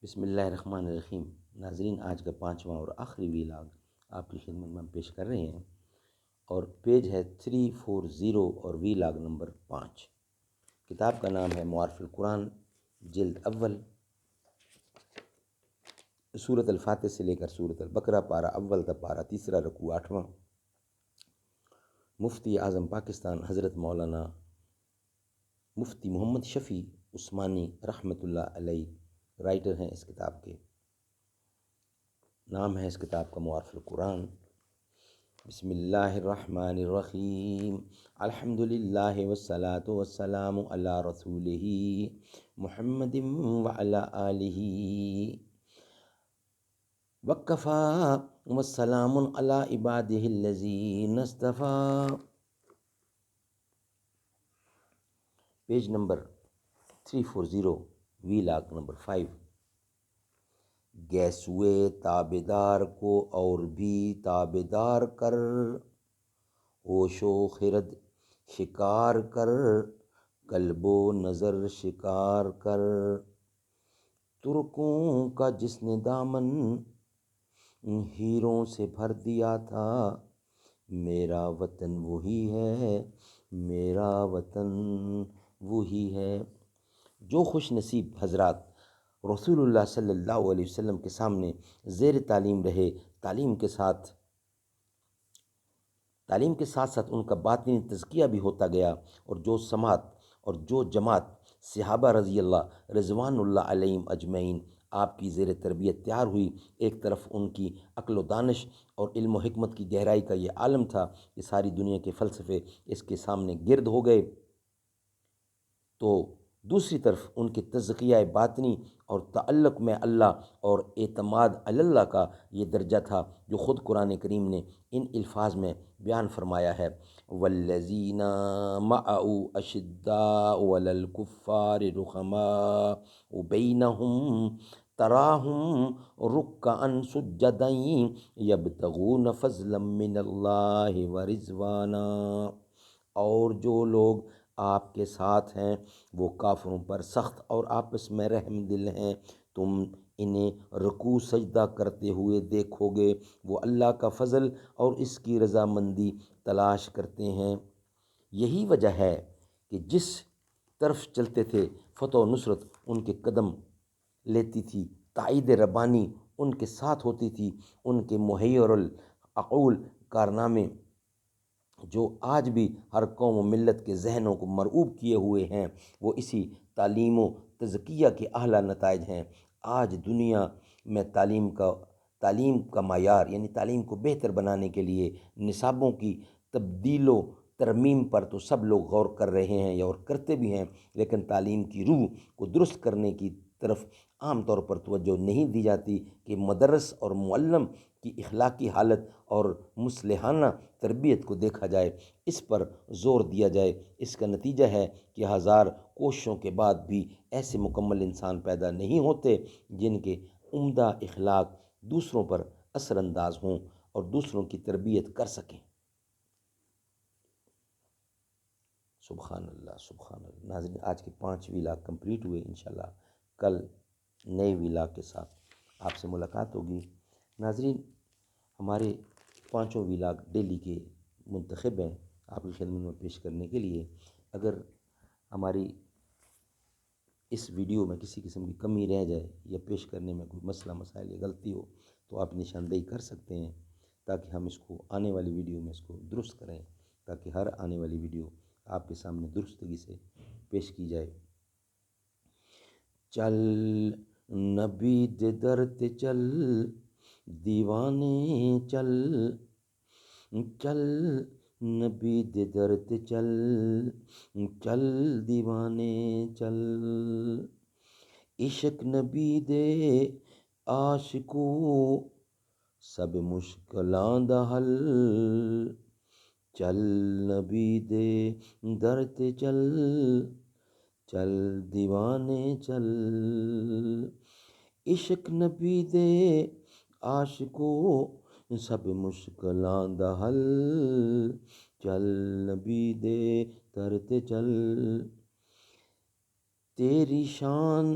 بسم اللہ الرحمن الرحیم۔ ناظرین، آج کا 5واں اور آخری ویلاگ آپ کی خدمت میں ہم پیش کر رہے ہیں اور پیج ہے 340 اور ویلاگ نمبر 5۔ کتاب کا نام ہے معارف القرآن، جلد اول، سورۃ الفاتح سے لے کر سورۃ البقرہ، پارہ اول تا پارہ تیسرا، رکوع 8واں۔ مفتی اعظم پاکستان حضرت مولانا مفتی محمد شفیع عثمانی رحمۃ اللہ علیہ رائٹر ہیں اس کتاب کے۔ نام ہے اس کتاب کا معارف القرآن۔ بسم اللہ الرحمن الرحیم، الحمد للہ والصلاة والسلام علی رسولہ محمد وعلی آلہ وکفا والسلام علی عبادہ الذین اصطفیٰ۔ Page number 340، vlog number 5۔ گیسوئے تابدار کو اور بھی تابدار کر، ہوش و خرد شکار کر، قلب و نظر شکار کر۔ ترکوں کا جس نے دامن ہیروں سے بھر دیا تھا، میرا وطن وہی ہے، میرا وطن وہی ہے۔ جو خوش نصیب حضرات رسول اللہ صلی اللہ علیہ وسلم کے سامنے زیر تعلیم رہے، تعلیم کے ساتھ ساتھ ان کا باطنی تزکیہ بھی ہوتا گیا، اور جو سماعت اور جو جماعت صحابہ رضی اللہ رضوان اللہ علیہم اجمعین آپ کی زیر تربیت تیار ہوئی، ایک طرف ان کی عقل و دانش اور علم و حکمت کی گہرائی کا یہ عالم تھا کہ ساری دنیا کے فلسفے اس کے سامنے گرد ہو گئے، تو دوسری طرف ان کے تزکیہ باطنی اور تعلق میں اللہ اور اعتماد علی اللہ کا یہ درجہ تھا جو خود قرآن کریم نے ان الفاظ میں بیان فرمایا ہے، والذین معه اشداء علی الکفار رحماء بینہم تراہم رکعا سجدا یبتغون فضلا من اللہ ورضوانا۔ اور جو لوگ آپ کے ساتھ ہیں وہ کافروں پر سخت اور آپس میں رحم دل ہیں، تم انہیں رکوع سجدہ کرتے ہوئے دیکھو گے، وہ اللہ کا فضل اور اس کی رضامندی تلاش کرتے ہیں۔ یہی وجہ ہے کہ جس طرف چلتے تھے فتح و نصرت ان کے قدم لیتی تھی، تائید ربانی ان کے ساتھ ہوتی تھی، ان کے محیر العقول کارنامے جو آج بھی ہر قوم و ملت کے ذہنوں کو مرعوب کیے ہوئے ہیں، وہ اسی تعلیم و تزکیہ کے اعلیٰ نتائج ہیں۔ آج دنیا میں تعلیم کا معیار یعنی تعلیم کو بہتر بنانے کے لیے نصابوں کی تبدیل و ترمیم پر تو سب لوگ غور کر رہے ہیں اور کرتے بھی ہیں، لیکن تعلیم کی روح کو درست کرنے کی طرف عام طور پر توجہ نہیں دی جاتی کہ مدرس اور معلم کی اخلاقی حالت اور مصلحانہ تربیت کو دیکھا جائے، اس پر زور دیا جائے۔ اس کا نتیجہ ہے کہ ہزار کوششوں کے بعد بھی ایسے مکمل انسان پیدا نہیں ہوتے جن کے عمدہ اخلاق دوسروں پر اثر انداز ہوں اور دوسروں کی تربیت کر سکیں۔ سبحان اللہ، سبحان اللہ۔ ناظرین، آج کے 5 ویلاگ کمپلیٹ ہوئے، انشاءاللہ کل نئے ویلاگ کے ساتھ آپ سے ملاقات ہوگی۔ ناظرین، ہمارے 5 ویلاگ ڈیلی کے منتخب ہیں آپ کی خدمت میں پیش کرنے کے لیے۔ اگر ہماری اس ویڈیو میں کسی قسم کی کمی رہ جائے یا پیش کرنے میں کوئی مسئلہ مسائل یا غلطی ہو تو آپ نشاندہی کر سکتے ہیں، تاکہ ہم اس کو آنے والی ویڈیو میں اس کو درست کریں، تاکہ ہر آنے والی ویڈیو آپ کے سامنے درستگی سے پیش کی جائے۔ چل نبی دے در تے چل دیوانے چل، چل نبی دے در تے چل، چل دیوانے چل۔ عشق نبی دے عاشقو سب مشکلاں دا حل، چل نبی دے در تے چل، چل دیوانے چل۔ عشق نبی دے عاشقو سب مشکلاں دا حل، چل نبی دے در تے چل۔ تیری شان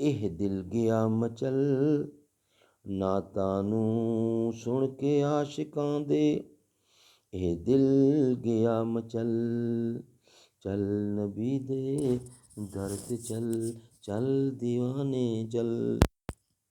ਇਹ ਦਿਲ ਗਿਆ ਮਚਲ। ਨਾਤਾਂ ਨੂੰ ਸੁਣ ਕੇ ਆਸ਼ਿਕਾਂ ਦੇ, ਇਹ ਦਿਲ ਗਿਆ ਮਚਲ। ਚੱਲ ਨਬੀ ਦੇ ਦਰ ਤੇ ਚੱਲ, ਚੱਲ ਦੀਵਾਨੇ ਚੱਲ।